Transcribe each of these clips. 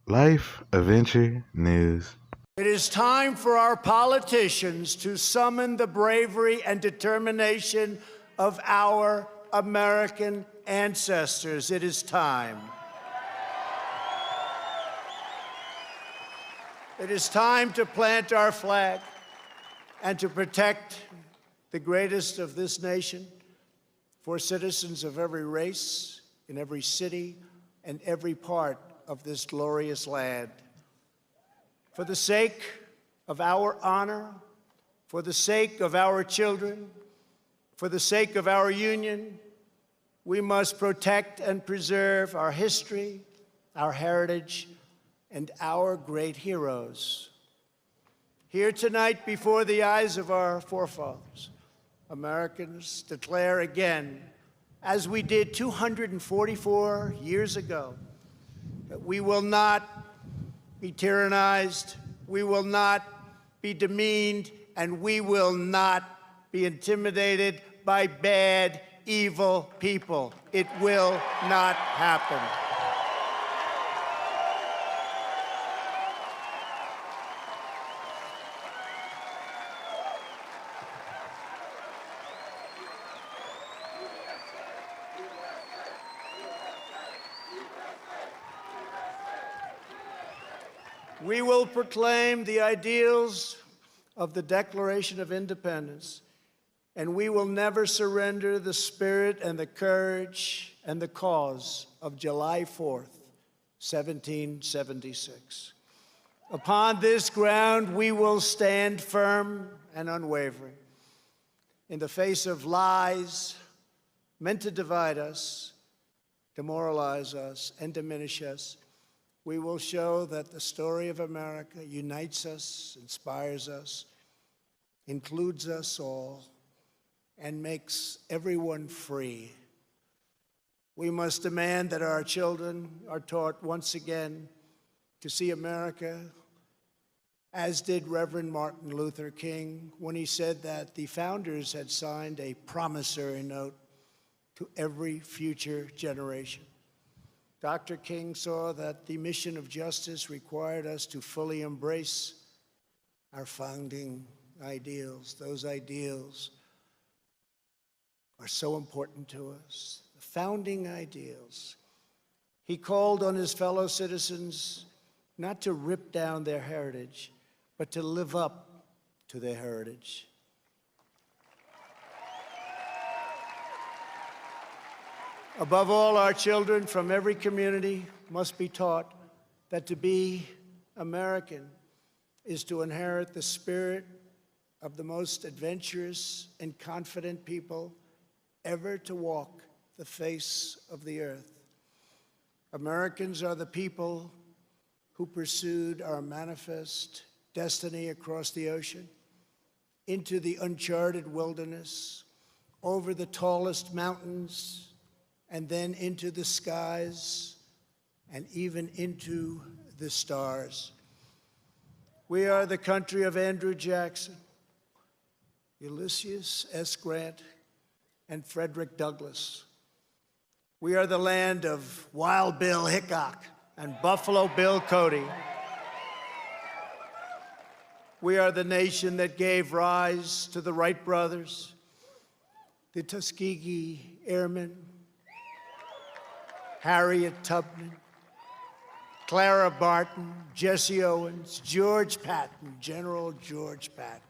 Life Adventure News. It is time for our politicians to summon the bravery and determination of our American ancestors. It is time. It is time to plant our flag and to protect the greatest of this nation for citizens of every race, in every city, and every part of this glorious land. For the sake of our honor, for the sake of our children, for the sake of our union, we must protect and preserve our history, our heritage, and our great heroes. Here tonight, before the eyes of our forefathers, Americans declare again, as we did 244 years ago, that we will not be tyrannized, we will not be demeaned, and we will not be intimidated by bad, evil people. It will not happen. We will proclaim the ideals of the Declaration of Independence, and we will never surrender the spirit and the courage and the cause of July 4th, 1776. Upon this ground, we will stand firm and unwavering. In the face of lies meant to divide us, demoralize us, and diminish us, we will show that the story of America unites us, inspires us, includes us all, and makes everyone free. We must demand that our children are taught once again to see America, as did Reverend Martin Luther King when he said that the founders had signed a promissory note to every future generation. Dr. King saw that the mission of justice required us to fully embrace our founding ideals. Those ideals are so important to us, the founding ideals. He called on his fellow citizens not to rip down their heritage, but to live up to their heritage. Above all, our children from every community must be taught that to be American is to inherit the spirit of the most adventurous and confident people ever to walk the face of the earth. Americans are the people who pursued our manifest destiny across the ocean, into the uncharted wilderness, over the tallest mountains, and then into the skies, and even into the stars. We are the country of Andrew Jackson, Ulysses S. Grant, and Frederick Douglass. We are the land of Wild Bill Hickok and Buffalo Bill Cody. We are the nation that gave rise to the Wright brothers, the Tuskegee Airmen, Harriet Tubman, Clara Barton, Jesse Owens, George Patton, General George Patton,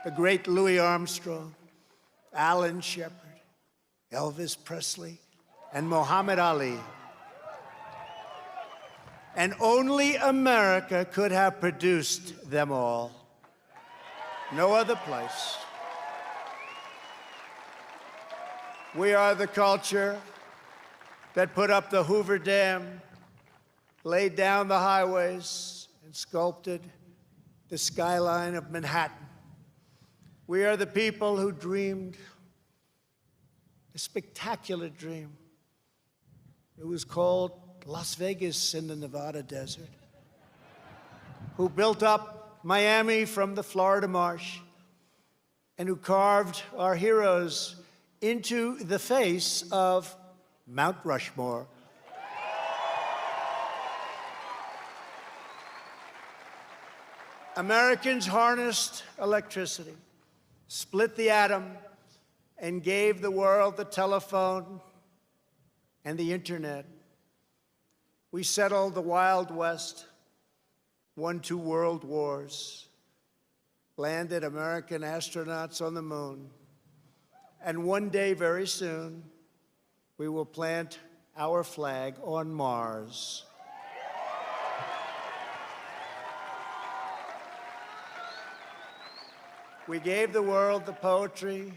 the great Louis Armstrong, Alan Shepard, Elvis Presley, and Muhammad Ali. And only America could have produced them all. No other place. We are the culture that put up the Hoover Dam, laid down the highways, and sculpted the skyline of Manhattan. We are the people who dreamed a spectacular dream. It was called Las Vegas in the Nevada desert. Who built up Miami from the Florida marsh, and who carved our heroes into the face of Mount Rushmore. Americans harnessed electricity, split the atom, and gave the world the telephone and the internet. We settled the Wild West, won 2 world wars, landed American astronauts on the moon, and one day, very soon, we will plant our flag on Mars. We gave the world the poetry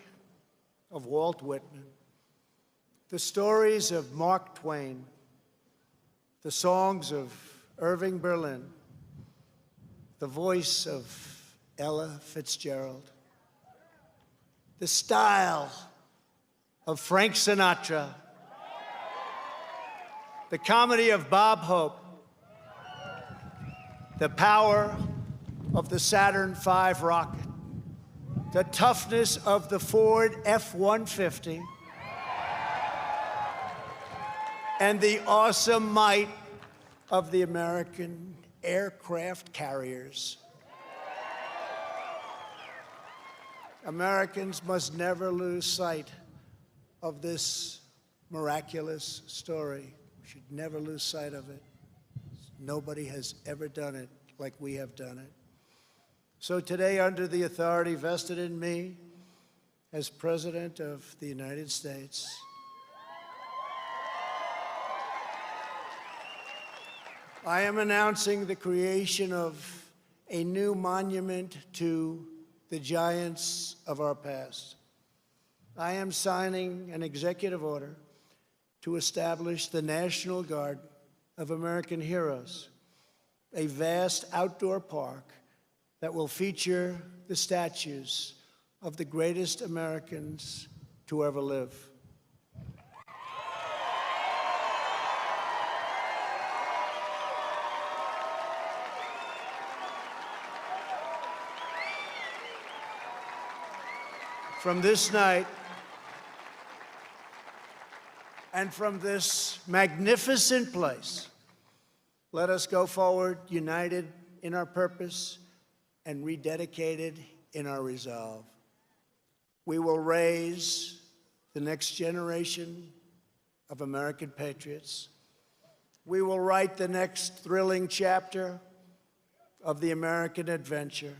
of Walt Whitman, the stories of Mark Twain, the songs of Irving Berlin, the voice of Ella Fitzgerald, the style of Frank Sinatra, the comedy of Bob Hope, the power of the Saturn V rocket, the toughness of the Ford F-150, and the awesome might of the American aircraft carriers. Americans must never lose sight of this miraculous story. We should never lose sight of it. Nobody has ever done it like we have done it. So today, under the authority vested in me as President of the United States, I am announcing the creation of a new monument to the giants of our past. I am signing an executive order to establish the National Guard of American Heroes, a vast outdoor park that will feature the statues of the greatest Americans to ever live. From this night and from this magnificent place, let us go forward united in our purpose and rededicated in our resolve. We will raise the next generation of American patriots. We will write the next thrilling chapter of the American adventure.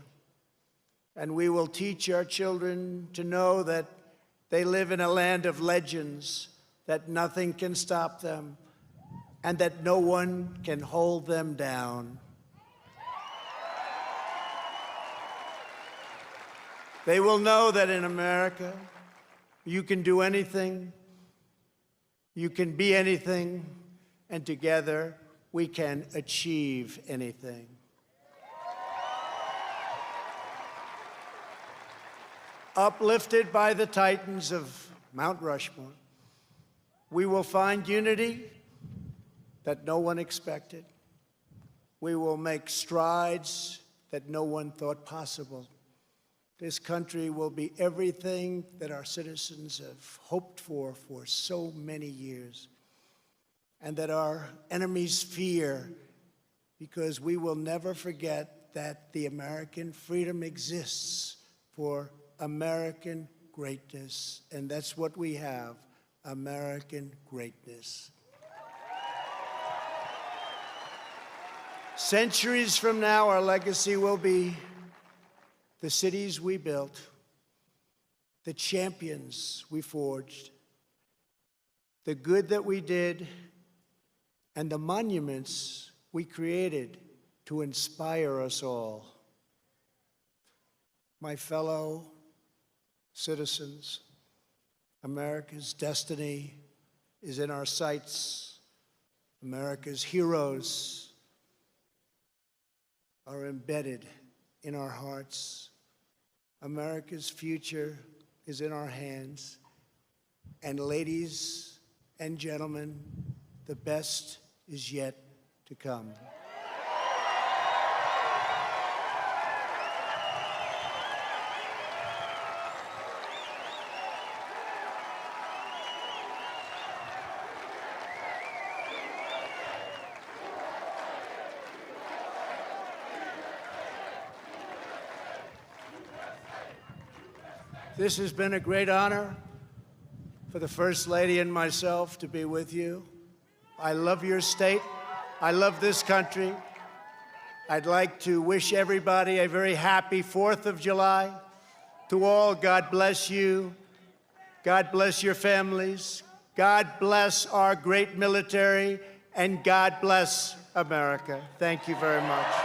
And we will teach our children to know that they live in a land of legends, that nothing can stop them, and that no one can hold them down. They will know that in America, you can do anything, you can be anything, and together we can achieve anything. Uplifted by the titans of Mount Rushmore, we will find unity that no one expected. We will make strides that no one thought possible. This country will be everything that our citizens have hoped for so many years, and that our enemies fear, because we will never forget that the American freedom exists for American greatness, and that's what we have, American greatness. Centuries from now, our legacy will be the cities we built, the champions we forged, the good that we did, and the monuments we created to inspire us all. My fellow citizens, America's destiny is in our sights. America's heroes are embedded in our hearts. America's future is in our hands. And ladies and gentlemen, the best is yet to come. This has been a great honor for the First Lady and myself to be with you. I love your state. I love this country. I'd like to wish everybody a very happy 4th of July. To all, God bless you. God bless your families. God bless our great military. And God bless America. Thank you very much.